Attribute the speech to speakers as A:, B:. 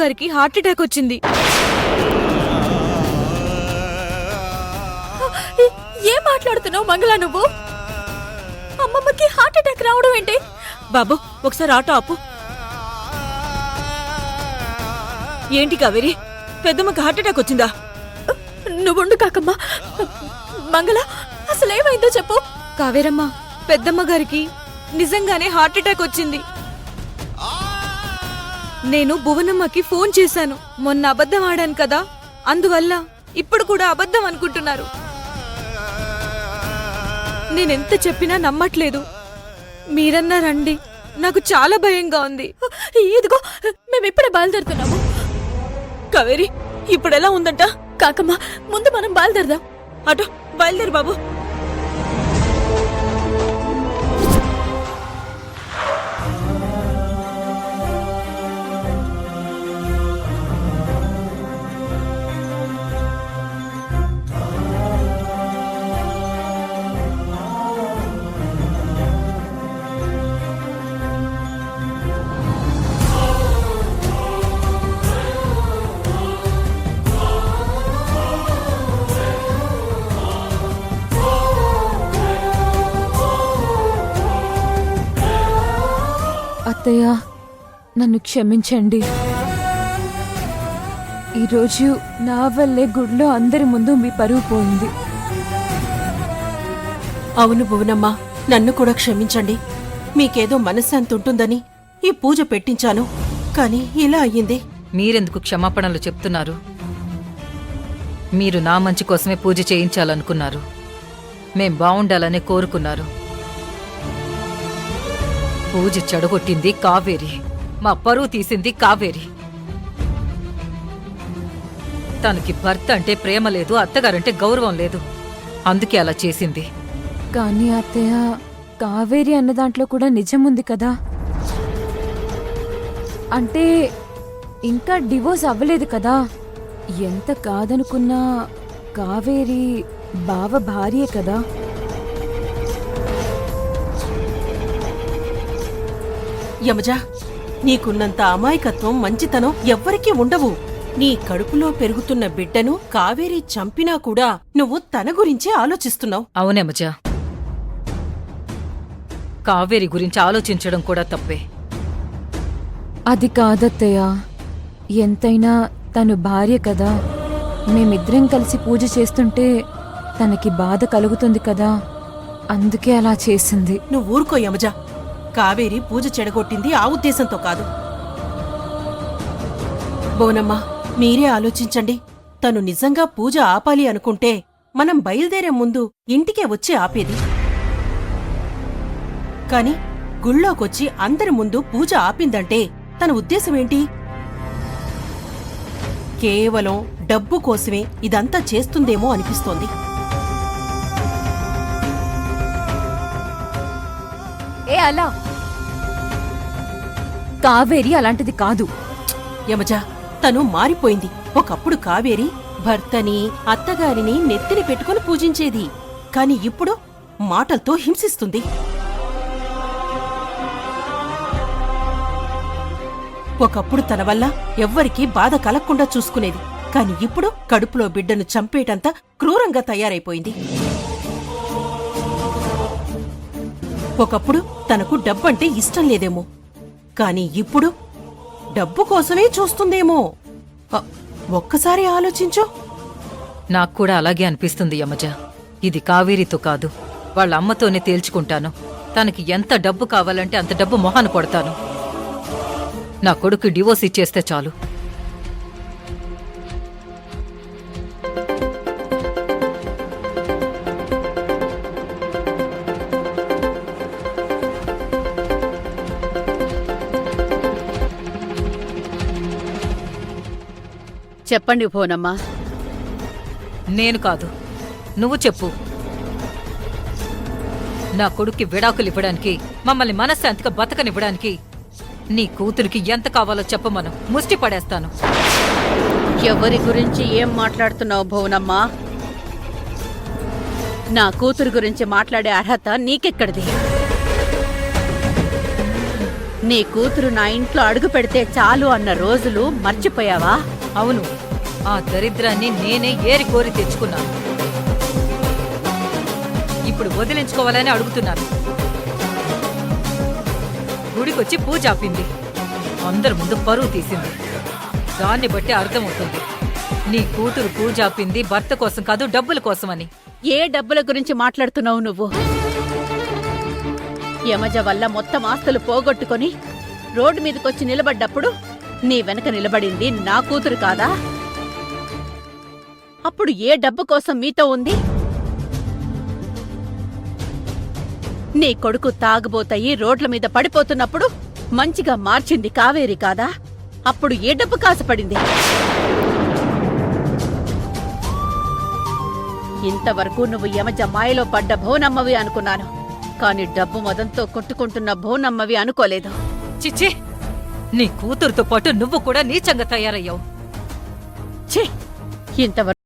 A: గారికి heart attack వచ్చింది.
B: ఏం మాట్లాడుతున్నావు మంగళ? నువ్వు అమ్మమ్మకి హార్ట్ అటాక్ రావడం ఏంటి?
A: బాబు ఒకసారి ఆటో ఆపు. ఏంటి కావేరి, పెద్దమ్మకి హార్ట్ అటాక్ వచ్చిందా?
B: నువ్వుండు కాకమ్మా. మంగళ అసలేమైందో చెప్పు.
A: కావేరమ్మ, పెద్దమ్మ గారికి నిజంగానే హార్ట్ అటాక్ వచ్చింది. నేను భువనమ్మకి ఫోన్ చేశాను. మొన్న అబద్ధం ఆడాను కదా, అందువల్ల ఇప్పుడు కూడా అబద్ధం అనుకుంటున్నారు. నేనెంత చెప్పినా నమ్మట్లేదు. మీరన్నా రండి, నాకు చాలా భయంగా ఉంది.
B: ఇదిగో మేమిప్పుడే బయలుదేరుతున్నాము.
A: కావేరి, ఇప్పుడెలా ఉందంట?
B: కాకమ్మ ముందు మనం బయలుదేరదాం.
A: అటో బయలుదేరు బాబు.
B: అత్తయ్య, నన్ను క్షమించండి. ఈరోజు నా వల్లే గుడిలో అందరి ముందు మీ పరువు పోయింది.
C: అవును భువనమ్మ, నన్ను కూడా క్షమించండి. మీకేదో మనశ్శాంతి ఉంటుందని ఈ పూజ పెట్టించాను, కానీ ఇలా అయ్యింది.
D: మీరెందుకు క్షమాపణలు చెప్తున్నారు? మీరు నా మంచి కోసమే పూజ చేయించాలనుకున్నారు. మేం బావుండాలనే కోరుకున్నారు. పూజ చెడగొట్టింది కావేరి, మా పరువు తీసింది కావేరి. తనకి భర్త అంటే ప్రేమ లేదు, అత్తగారంటే గౌరవం లేదు, అందుకే అలా చేసింది.
B: కానీ అత్తయ్య, కావేరి అన్న దాంట్లో కూడా నిజముంది కదా. అంటే ఇంకా డివోర్స్ అవ్వలేదు కదా. ఎంత కాదనుకున్నా కావేరి బావ భార్యే కదా.
C: యమజా, నీకున్నంత అమాయకత్వం, మంచితనం ఎవ్వరికీ ఉండవు. నీ కడుపులో పెరుగుతున్న బిడ్డను కావేరి చంపినా కూడా నువ్వు తన గురించే ఆలోచిస్తున్నావు.
D: అవునేమజా, కావేరి గురించి ఆలోచించడం కూడా తప్పే.
B: అది కాదత్తయ్య, ఎంతైనా తను భార్య కదా. మేమిద్దరం కలిసి పూజ చేస్తుంటే తనకి బాధ కలుగుతుంది కదా, అందుకే అలా చేసింది.
C: నువ్వు ఊరుకో యమజా. కావేరి పూజ చెడగొట్టింది ఆ ఉద్దేశంతో కాదు. బోనమ్మా, మీరే ఆలోచించండి. తను నిజంగా పూజ ఆపాలి అనుకుంటే మనం బయలుదేరే ముందు ఇంటికే వచ్చి ఆపేది. కాని గుళ్ళోకొచ్చి అందరి ముందు పూజ ఆపిందంటే తన ఉద్దేశమేంటి? కేవలం డబ్బు కోసమే ఇదంతా చేస్తుందేమో అనిపిస్తోంది.
B: ఏ అలా, కావేరి అలాంటిది కాదు.
C: యమజా, తను మారిపోయింది. ఒకప్పుడు కావేరి భర్తని, అత్తగారిని నెత్తిని పెట్టుకుని పూజించేది. కాని ఇప్పుడు మాటలతో హింసిస్తుంది. ఒకప్పుడు తన వల్ల ఎవ్వరికీ బాధ కలగకుండా చూసుకునేది. కాని ఇప్పుడు కడుపులో బిడ్డను చంపేటంత క్రూరంగా తయారైపోయింది. ఒకప్పుడు తనకు డబ్బంటే ఇష్టం లేదేమో, కాని ఇప్పుడు డబ్బు కోసమే చూస్తుందేమో. ఒక్కసారి ఆలోచించు.
D: నాక్కూడా అలాగే అనిపిస్తుంది యమజ. ఇది కావేరితో కాదు, వాళ్ళ అమ్మతోనే తేల్చుకుంటాను. తనకి ఎంత డబ్బు కావాలంటే అంత డబ్బు మొహాన కొడతాను. నా కొడుకు డివోర్స్ ఇచ్చేస్తే చాలు.
E: చెప్పండి భువనమ్మా.
D: నేను కాదు, నువ్వు చెప్పు. నా కొడుక్కి విడాకులివ్వడానికి, మమ్మల్ని మనశ్శాంతిగా బతకనివ్వడానికి నీ కూతురికి ఎంత కావాలో చెప్పమను, ముష్టి పడేస్తాను.
E: ఎవరి గురించి ఏం మాట్లాడుతున్నావు భువనమ్మా? నా కూతురు గురించి మాట్లాడే అర్హత నీకెక్కడిది? నీ కూతురు నా ఇంట్లో అడుగు పెడితే చాలు అన్న రోజులు మర్చిపోయావా?
D: అవును, ఆ దరిద్రాన్ని నేనే ఏరి కోరి తెచ్చుకున్నాను. ఇప్పుడు వదిలించుకోవాలని అడుగుతున్నాను. గుడికొచ్చి పూజ ఆపింది, అందరి ముందు పరువు తీసింది. దాన్ని బట్టి అర్థమవుతుంది నీ కూతురు పూజ ఆపింది భర్త కోసం కాదు, డబ్బుల కోసమని.
E: ఏ డబ్బుల గురించి మాట్లాడుతున్నావు నువ్వు? యమజ వల్ల మొత్తం ఆస్తులు పోగొట్టుకొని రోడ్డు మీదకొచ్చి నిలబడ్డప్పుడు నీ వెనక నిలబడింది నా కూతురు కాదా? అప్పుడు ఏ డబ్బు కోసం మీతో ఉంది? నీ కొడుకు తాగుబోతయి రోడ్ల మీద పడిపోతున్నప్పుడు మంచిగా మార్చింది కావేరి కాదా? అప్పుడు ఏ డబ్బు కాసపడింది? ఇంతవరకు నువ్వు యమజ మాయలో పడ్డ భోనమ్మవి అనుకున్నాను, కాని డబ్బు మదంతో కొట్టుకుంటున్న భోనమ్మవి అనుకోలేదు.
D: చిచ్చి, నీ కూతురుతో పాటు నువ్వు కూడా నీచంగా తయారయ్యావు.
E: ఛీ! ఇంతవరకు